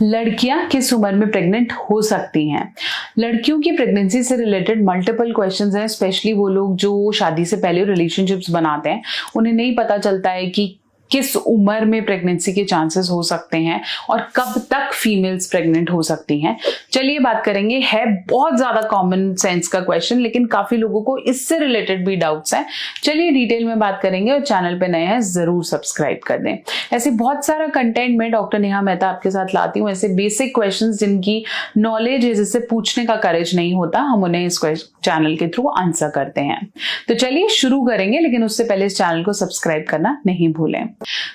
लड़कियां किस उम्र में प्रेग्नेंट हो सकती हैं? लड़कियों की प्रेगनेंसी से रिलेटेड मल्टीपल क्वेश्चंस हैं, स्पेशली वो लोग जो शादी से पहले रिलेशनशिप्स बनाते हैं, उन्हें नहीं पता चलता है कि किस उम्र में प्रेगनेंसी के चांसेस हो सकते हैं और कब तक फीमेल्स प्रेग्नेंट हो सकती हैं। चलिए बात करेंगे। है बहुत ज्यादा कॉमन सेंस का क्वेश्चन, लेकिन काफी लोगों को इससे रिलेटेड भी डाउट्स हैं। चलिए डिटेल में बात करेंगे और चैनल पे नए हैं जरूर सब्सक्राइब कर दें। ऐसे बहुत सारा कंटेंट में डॉक्टर नेहा मेहता आपके साथ लाती हूँ, ऐसे बेसिक क्वेश्चन जिनकी नॉलेज है, जिससे पूछने का करेज नहीं होता, हम उन्हें इस चैनल के थ्रू आंसर करते हैं। तो चलिए शुरू करेंगे, लेकिन उससे पहले इस चैनल को सब्सक्राइब करना नहीं भूलें।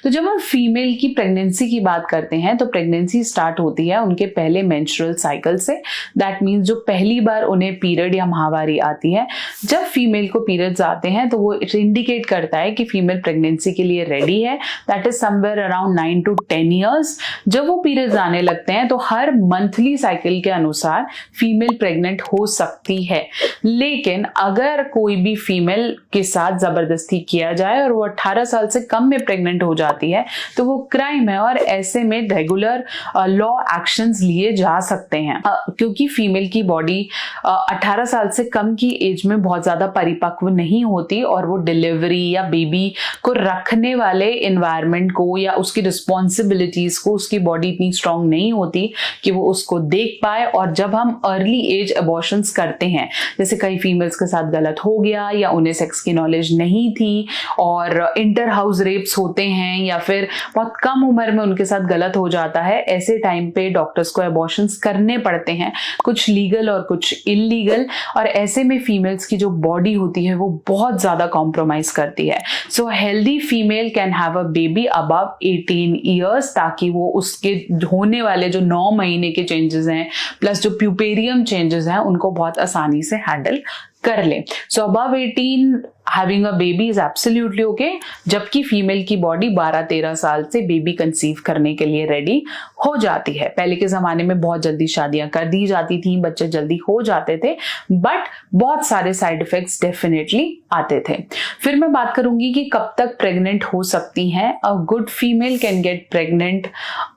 तो जब हम फीमेल की प्रेगनेंसी की बात करते हैं तो प्रेगनेंसी स्टार्ट होती है उनके पहले मेंस्ट्रुअल साइकिल से। दैट मींस जो पहली बार उन्हें पीरियड या माहवारी आती है, जब फीमेल को पीरियड्स आते हैं तो वो इंडिकेट करता है कि फीमेल प्रेगनेंसी के लिए रेडी है। That is somewhere around 9 to 10 years. जब वो पीरियड्स आने लगते हैं तो हर मंथली साइकिल के अनुसार फीमेल प्रेग्नेंट हो सकती है। लेकिन अगर कोई भी फीमेल के साथ जबरदस्ती किया जाए और वो 18 साल से कम में प्रेग्नेंट हो जाती है तो वो क्राइम है और ऐसे में रेगुलर लॉ एक्शंस लिए जा सकते हैं, क्योंकि फीमेल की बॉडी 18 साल से कम की एज में बहुत ज्यादा परिपक्व नहीं होती और वो डिलीवरी या बेबी को रखने वाले एनवायरनमेंट को या उसकी रिस्पॉन्सिबिलिटीज को, उसकी बॉडी इतनी स्ट्रांग नहीं होती कि वो उसको देख पाए। और जब हम अर्ली एज अबॉर्शंस करते हैं, जैसे कई फीमेल्स के साथ गलत हो गया या उन्हें सेक्स की नॉलेज नहीं थी और इंटर हाउस रेप्स होते हैं या फिर बहुत कम उम्र में उनके साथ गलत हो जाता है, ऐसे टाइम पे डॉक्टर्स को अबॉर्शंस करने पड़ते हैं, कुछ लीगल और कुछ इलीगल। और ऐसे में फीमेल्स की जो बॉडी होती है वो बहुत ज्यादा कॉम्प्रोमाइज करती है। So healthy female can have a baby above 18 years, ताकि वो उसके होने वाले जो 9 महीने के चेंजेस हैं प्लस जो प्यूपेरियम चेंजेस हैं उनको बहुत आसानी से हैंडल कर ले। So above 18 having a baby is absolutely okay, जबकि फीमेल की बॉडी 12-13 साल से बेबी कंसीव करने के लिए रेडी हो जाती है। पहले के जमाने में बहुत जल्दी शादियां कर दी जाती थी, बच्चे जल्दी हो जाते थे, बट बहुत सारे साइड इफेक्ट्स डेफिनेटली आते थे। फिर मैं बात करूंगी कि कब तक प्रेग्नेंट हो सकती हैं। A good female can get pregnant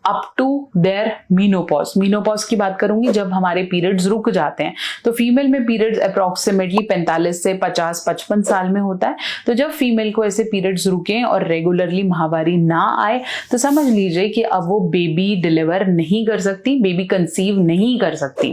up to their menopause. Menopause की बात करूंगी जब हमारे पीरियड्स रुक जाते हैं। तो फीमेल में पीरियड्स अप्रोक्सीमेटली 45 से 50-55 साल में होता है। तो जब फीमेल को ऐसे पीरियड्स रुके और रेगुलरली माहवारी ना आए तो समझ लीजिए कि अब वो बेबी डिलीवर नहीं कर सकती, बेबी कंसीव नहीं कर सकती।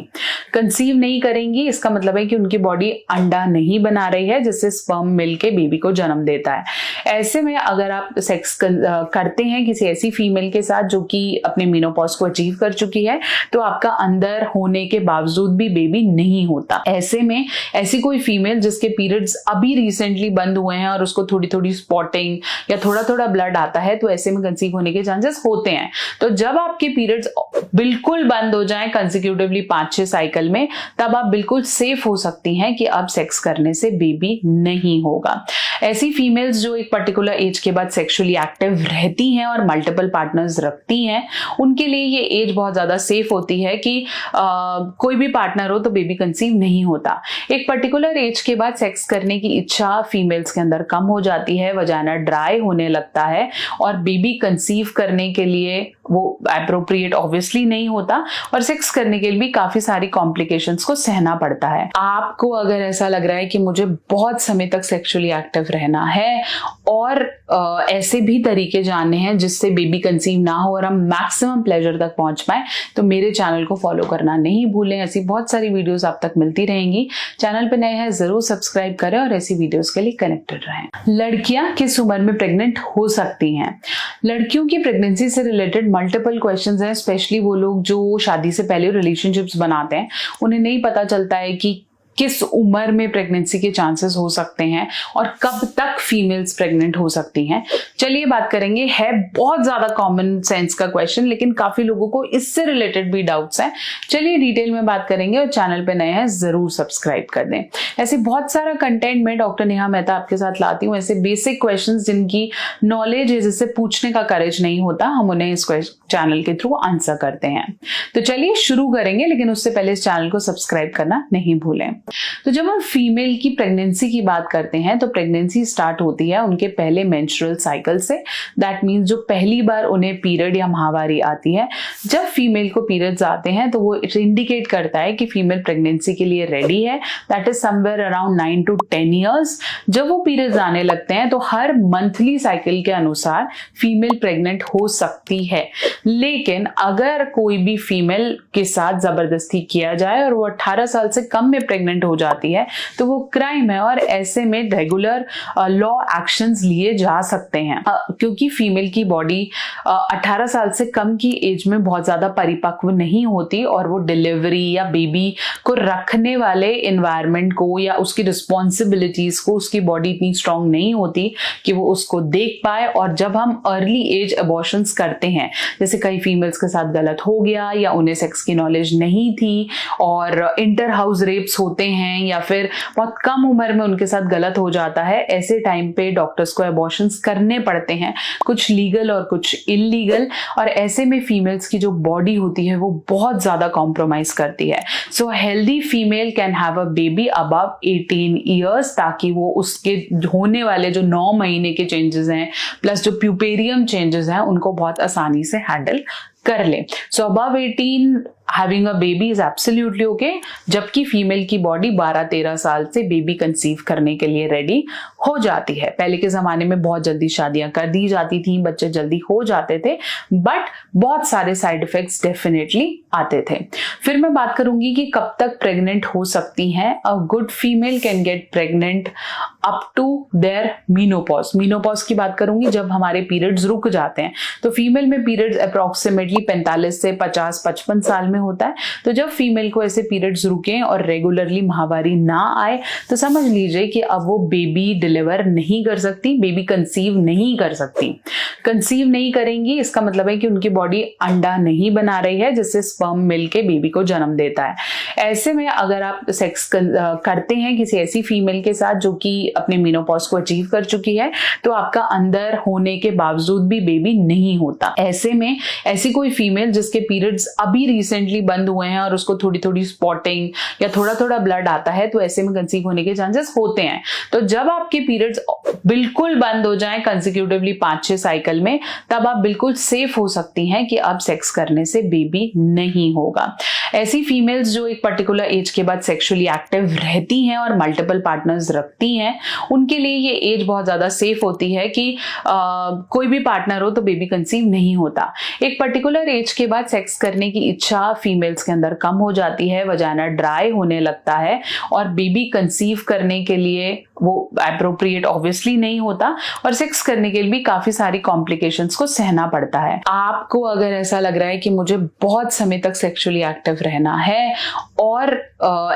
कंसीव नहीं करेंगी इसका मतलब है कि उनकी बॉडी अंडा नहीं बना रही है जिससे स्पर्म मिलके बेबी को जन्म देता है। ऐसे में अगर आप सेक्स करते हैं किसी ऐसी फीमेल के साथ जो कि अपने मीनोपॉज को अचीव कर चुकी है, तो आपका अंदर होने के बावजूद भी बेबी नहीं होता। ऐसे में ऐसी कोई फीमेल जिसके पीरियड्स अभी रिसेंटली बंद हुए हैं और उसको थोड़ी थोड़ी स्पॉटिंग या थोड़ा थोड़ा ब्लड आता है, तो ऐसे में कंसीव होने के चांसेस होते हैं। तो जब आपके पीरियड्स बिल्कुल बंद हो जाएं कंसेक्यूटिवली 5-6 साइकिल में, तब आप बिल्कुल सेफ हो सकती हैं कि अब सेक्स करने से बेबी नहीं होगा। ऐसी फीमेल्स जो एक पर्टिकुलर एज के बाद सेक्सुअली एक्टिव रहती हैं और मल्टीपल पार्टनर्स रखती हैं, उनके लिए ये एज बहुत ज्यादा सेफ होती है कि कोई भी पार्टनर हो तो बेबी कंसीव नहीं होता। एक पर्टिकुलर एज के बाद सेक्स करने की इच्छा फीमेल्स के अंदर कम हो जाती है, वजाना ड्राई होने लगता है और बेबी कंसीव करने के लिए वो एप्रोप्रिएट ऑब्वियसली नहीं होता और सेक्स करने के लिए भी काफी सारी कॉम्प्लिकेशंस को सहना पड़ता है। आपको अगर ऐसा लग रहा है कि मुझे बहुत समय तक सेक्सुअली एक्टिव रहना है और ऐसे भी तरीके जानने हैं जिससे बेबी कंसीव ना हो और हम मैक्सिमम प्लेजर तक पहुंच पाए, तो मेरे चैनल को फॉलो करना नहीं भूलें। ऐसी बहुत सारी वीडियोस आप तक मिलती रहेंगी। चैनल पे नए हैं जरूर सब्सक्राइब करें और ऐसी वीडियोस के लिए कनेक्टेड रहें। लड़कियां किस उम्र में प्रेग्नेंट हो सकती हैं? लड़कियों की प्रेगनेंसी से रिलेटेड मल्टीपल क्वेश्चंस हैं, स्पेशली वो लोग जो शादी से पहले रिलेशनशिप्स बनाते हैं, उन्हें नहीं पता चलता है कि किस उम्र में प्रेगनेंसी के चांसेस हो सकते हैं और कब तक फीमेल्स प्रेग्नेंट हो सकती हैं। चलिए बात करेंगे। है बहुत ज्यादा कॉमन सेंस का क्वेश्चन, लेकिन काफी लोगों को इससे रिलेटेड भी डाउट्स हैं। चलिए डिटेल में बात करेंगे और चैनल पे नए हैं जरूर सब्सक्राइब कर दें। ऐसे बहुत सारा कंटेंट में डॉक्टर नेहा मेहता आपके साथ लाती हूँ, ऐसे बेसिक क्वेश्चंस जिनकी नॉलेज है, जिससे पूछने का करेज नहीं होता, हम उन्हें इस चैनल के थ्रू आंसर करते हैं। तो चलिए शुरू करेंगे, लेकिन उससे पहले इस चैनल को सब्सक्राइब करना नहीं भूलें। तो जब हम फीमेल की प्रेगनेंसी की बात करते हैं तो प्रेगनेंसी स्टार्ट होती है उनके पहले मेंस्ट्रुअल साइकिल से। दैट मीन्स जो पहली बार उन्हें पीरियड या माहवारी आती है, जब फीमेल को पीरियड्स आते हैं तो वो इंडिकेट करता है कि फीमेल प्रेगनेंसी के लिए रेडी है। That is somewhere around 9 to 10 years. जब वो पीरियड्स आने लगते हैं तो हर मंथली साइकिल के अनुसार फीमेल प्रेग्नेंट हो सकती है। लेकिन अगर कोई भी फीमेल के साथ जबरदस्ती किया जाए और वो 18 साल से कम में प्रेग्नेंट हो जाती है तो वो क्राइम है और ऐसे में रेगुलर लॉ एक्शंस लिए जा सकते हैं, क्योंकि फीमेल की बॉडी 18 साल से कम की एज में बहुत ज्यादा परिपक्व नहीं होती और वो डिलीवरी या बेबी को रखने वाले एनवायरनमेंट को या उसकी रिस्पॉन्सिबिलिटीज को, उसकी बॉडी इतनी स्ट्रांग नहीं होती कि वो उसको देख पाए। और जब हम अर्ली एज अबॉर्शंस करते हैं, जैसे कई फीमेल्स के साथ गलत हो गया या उन्हें सेक्स की नॉलेज नहीं थी और इंटर हाउस रेप्स होते हैं या फिर बहुत कम उम्र में उनके साथ गलत हो जाता है, ऐसे टाइम पे डॉक्टर्स को अबॉर्शंस करने पड़ते हैं, कुछ लीगल और कुछ इलीगल। और ऐसे में फीमेल्स की जो बॉडी होती है वो बहुत ज्यादा कॉम्प्रोमाइज करती है। So healthy female can have a baby above 18 years, ताकि वो उसके होने वाले जो 9 महीने के चेंजेस हैं प्लस जो प्यूपेरियम चेंजेस हैं उनको बहुत आसानी से हैंडल कर ले। So above 18 having a baby is absolutely okay, जबकि फीमेल की बॉडी 12-13 साल से बेबी कंसीव करने के लिए रेडी हो जाती है। पहले के जमाने में बहुत जल्दी शादियां कर दी जाती थी, बच्चे जल्दी हो जाते थे, बट बहुत सारे साइड इफेक्ट्स डेफिनेटली आते थे। फिर मैं बात करूंगी कि कब तक प्रेग्नेंट हो सकती हैं। A good female can get pregnant up to their menopause. Menopause की बात करूंगी जब हमारे पीरियड्स रुक जाते हैं। तो फीमेल में पीरियड्स अप्रोक्सीमेटली 45 से 50-55 साल में होता है। तो जब फीमेल को ऐसे पीरियड्स रुके और रेगुलरली माहवारी ना आए तो समझ लीजिए कि अब वो बेबी डिलीवर नहीं कर सकती, बेबी कंसीव नहीं कर सकती। कंसीव नहीं करेंगी इसका मतलब है कि उनकी बॉडी अंडा नहीं बना रही है जिससे स्पर्म मिल के बेबी को जन्म देता है। ऐसे में अगर आप सेक्स करते हैं किसी ऐसी फीमेल के साथ जो कि अपने मीनोपॉज को अचीव कर चुकी है तो आपका अंदर होने के बावजूद भी बेबी नहीं होता। ऐसे में ऐसी कोई फीमेल जिसके पीरियड्स अभी रिसेंटली बंद हुए हैं और उसको थोड़ी थोड़ी स्पॉटिंग या थोड़ा थोड़ा ब्लड आता है तो ऐसे में कंसीव होने के चांसेस होते हैं। तो जब आपके पीरियड्स बिल्कुल बंद हो जाएं कंसेक्यूटिवली 5-6 साइकिल में, तब आप बिल्कुल सेफ हो सकती हैं कि अब सेक्स करने से बेबी नहीं होगा। ऐसी फीमेल्स जो एक पर्टिकुलर एज के बाद सेक्सुअली एक्टिव रहती हैं और मल्टीपल पार्टनर्स रखती हैं, उनके लिए ये एज बहुत ज्यादा सेफ होती है कि कोई भी पार्टनर हो तो बेबी कंसीव नहीं होता। एक पर्टिकुलर एज के बाद सेक्स करने की इच्छा फीमेल्स के अंदर कम हो जाती है, वजाना ड्राई होने लगता है और बेबी कंसीव करने के लिए वो एप्रोप्रिएट ऑब्वियसली नहीं होता और सेक्स करने के लिए भी काफी सारी कॉम्प्लिकेशंस को सहना पड़ता है। आपको अगर ऐसा लग रहा है कि मुझे बहुत समय तक सेक्सुअली एक्टिव रहना है और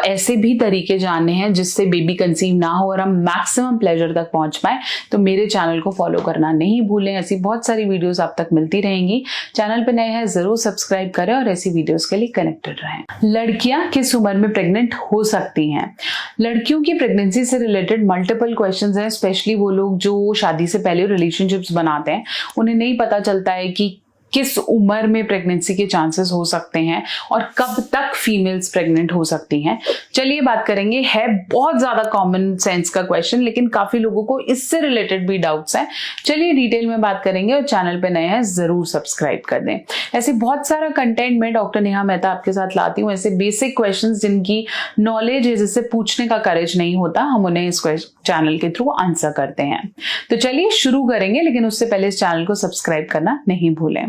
ऐसे भी तरीके जानने हैं जिससे बेबी कंसीव ना हो और हम मैक्सिमम प्लेजर तक पहुंच पाए, तो मेरे चैनल को फॉलो करना नहीं भूलें। ऐसी बहुत सारी वीडियोस आप तक मिलती रहेंगी। चैनल पे नए हैं जरूर सब्सक्राइब करें और ऐसी वीडियोस के लिए कनेक्टेड रहें। लड़कियां किस उम्र में प्रेग्नेंट हो सकती हैं? लड़कियों की प्रेगनेंसी से रिलेटेड मल्टीपल क्वेश्चंस हैं, स्पेशली वो लोग जो शादी से पहले रिलेशनशिप्स बनाते हैं, उन्हें नहीं पता चलता है कि किस उम्र में प्रेगनेंसी के चांसेस हो सकते हैं और कब तक फीमेल्स प्रेग्नेंट हो सकती हैं। चलिए बात करेंगे। है बहुत ज्यादा कॉमन सेंस का क्वेश्चन, लेकिन काफी लोगों को इससे रिलेटेड भी डाउट्स हैं। चलिए डिटेल में बात करेंगे और चैनल पे नए हैं जरूर सब्सक्राइब कर दें। ऐसे बहुत सारा कंटेंट में डॉक्टर नेहा मेहता आपके साथ लाती हूँ, ऐसे बेसिक क्वेश्चन जिनकी नॉलेज है, जिससे पूछने का करेज नहीं होता, हम उन्हें इस चैनल के थ्रू आंसर करते हैं। तो चलिए शुरू करेंगे, लेकिन उससे पहले इस चैनल को सब्सक्राइब करना नहीं भूलें।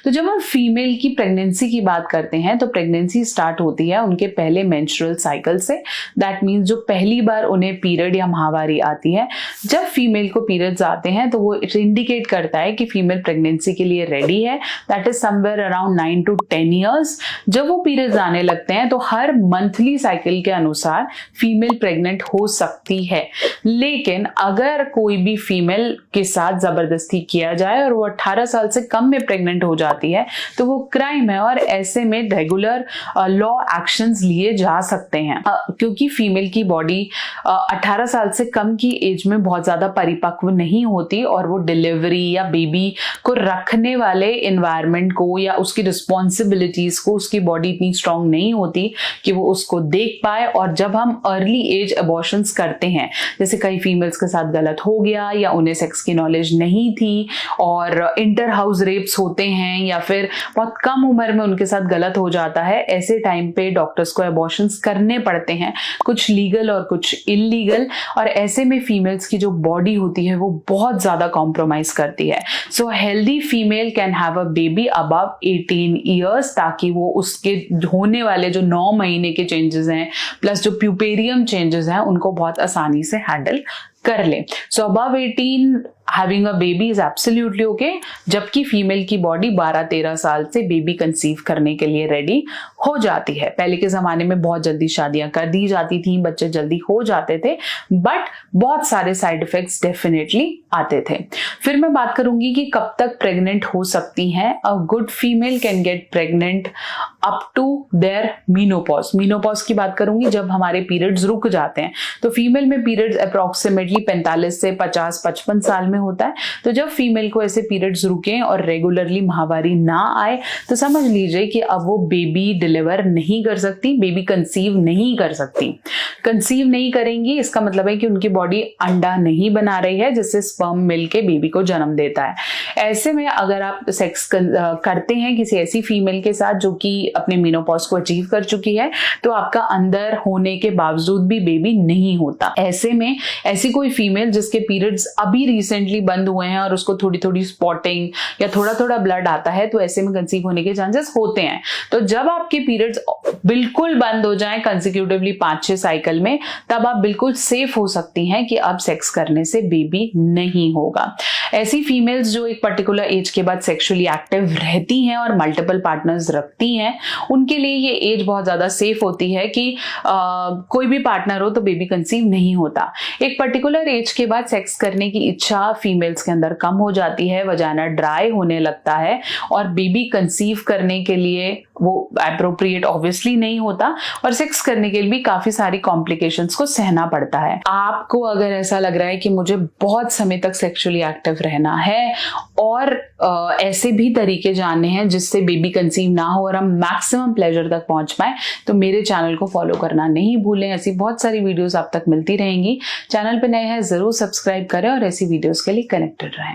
तो जब हम फीमेल की प्रेगनेंसी की बात करते हैं तो प्रेगनेंसी स्टार्ट होती है उनके पहले मेंस्ट्रुअल साइकिल से। दैट मीन्स जो पहली बार उन्हें पीरियड या माहवारी आती है, जब फीमेल को पीरियड्स आते हैं तो वो इंडिकेट करता है कि फीमेल प्रेगनेंसी के लिए रेडी है। That is somewhere around 9 to 10 years. जब वो पीरियड्स आने लगते हैं तो हर मंथली साइकिल के अनुसार फीमेल प्रेग्नेंट हो सकती है। लेकिन अगर कोई भी फीमेल के साथ जबरदस्ती किया जाए और वो 18 साल से कम में प्रेग्नेंट प्रेग्नेंट हो जाती है तो वो क्राइम है और ऐसे में रेगुलर लॉ एक्शंस लिए जा सकते हैं, क्योंकि फीमेल की बॉडी 18 साल से कम की एज में बहुत ज्यादा परिपक्व नहीं होती और वो डिलीवरी या बेबी को रखने वाले एनवायरनमेंट को या उसकी रिस्पॉन्सिबिलिटीज को, उसकी बॉडी इतनी स्ट्रांग नहीं होती कि वो उसको देख पाए। और जब हम अर्ली एज अबॉर्शंस करते हैं, जैसे कई फीमेल्स के साथ गलत हो गया या उन्हें सेक्स की नॉलेज नहीं थी और इंटर हाउस रेप्स होते हैं या फिर बहुत कम उम्र में उनके साथ गलत हो जाता है, ऐसे टाइम पे डॉक्टर्स को अबॉर्शंस करने पड़ते हैं, कुछ लीगल और कुछ इलीगल। और ऐसे में फीमेल्स की जो बॉडी होती है वो बहुत ज्यादा कॉम्प्रोमाइज करती है। So healthy female can have a baby above 18 years, ताकि वो उसके होने वाले जो 9 महीने के चेंजेस हैं प्लस जो प्यूपेरियम चेंजेस हैं उनको बहुत आसानी से हैंडल कर ले। So above 18 having a baby is absolutely okay, जबकि फीमेल की बॉडी 12-13 साल से बेबी कंसीव करने के लिए रेडी हो जाती है। पहले के जमाने में बहुत जल्दी शादियां कर दी जाती थी, बच्चे जल्दी हो जाते थे, बट बहुत सारे साइड इफेक्ट्स डेफिनेटली आते थे। फिर मैं बात करूंगी कि कब तक प्रेग्नेंट हो सकती हैं। A good female can get pregnant up to their menopause. Menopause की बात करूंगी जब हमारे पीरियड्स रुक जाते हैं। तो फीमेल में पीरियड्स अप्रोक्सीमेटली 45 से 50-55 साल में होता है। तो जब फीमेल को ऐसे पीरियड्स रुके और रेगुलरली माहवारी ना आए तो समझ लीजिए कि अब वो बेबी डिलीवर नहीं कर सकती, बेबी कंसीव नहीं कर सकती। कंसीव नहीं करेंगी इसका मतलब है कि उनकी बॉडी अंडा नहीं बना रही है जिससे स्पर्म मिल के बेबी को जन्म देता है। ऐसे में अगर आप सेक्स करते हैं किसी ऐसी फीमेल के साथ जो कि अपने मीनोपॉज को अचीव कर चुकी है, तो आपका अंदर होने के बावजूद भी बेबी नहीं होता। ऐसे में ऐसी कोई फीमेल जिसके पीरियड्स अभी रिसेंटली बंद हुए हैं और उसको थोड़ी थोड़ी स्पॉटिंग या थोड़ा थोड़ा ब्लड आता है, तो ऐसे में कंसीव होने के चांसेस होते हैं। तो जब आपके पीरियड्स बिल्कुल बंद हो जाएं कंसेक्यूटिवली 5-6 साइकिल में, तब आप बिल्कुल सेफ हो सकती हैं कि अब सेक्स करने से बेबी नहीं होगा। ऐसी फीमेल्स जो एक पर्टिकुलर एज के बाद सेक्सुअली एक्टिव रहती हैं और मल्टीपल पार्टनर्स रखती हैं, उनके लिए ये एज बहुत ज्यादा सेफ होती है कि कोई भी पार्टनर हो तो बेबी कंसीव नहीं होता। एक पर्टिकुलर एज के बाद सेक्स करने की इच्छा फीमेल्स के अंदर कम हो जाती है, वजाना ड्राई होने लगता है और बेबी कंसीव करने के लिए वो एप्रोप्रिएट ऑब्वियसली नहीं होता और सेक्स करने के लिए भी काफी सारी कॉम्प्लिकेशंस को सहना पड़ता है। आपको अगर ऐसा लग रहा है कि मुझे बहुत समय तक सेक्सुअली एक्टिव रहना है और ऐसे भी तरीके जानने हैं जिससे बेबी कंसीव ना हो और हम मैक्सिमम प्लेजर तक पहुंच पाए, तो मेरे चैनल को फॉलो करना नहीं भूलें। ऐसी बहुत सारी वीडियोस आप तक मिलती रहेंगी। चैनल पे नए हैं जरूर सब्सक्राइब करें और ऐसी वीडियोस के लिए कनेक्टेड रहें।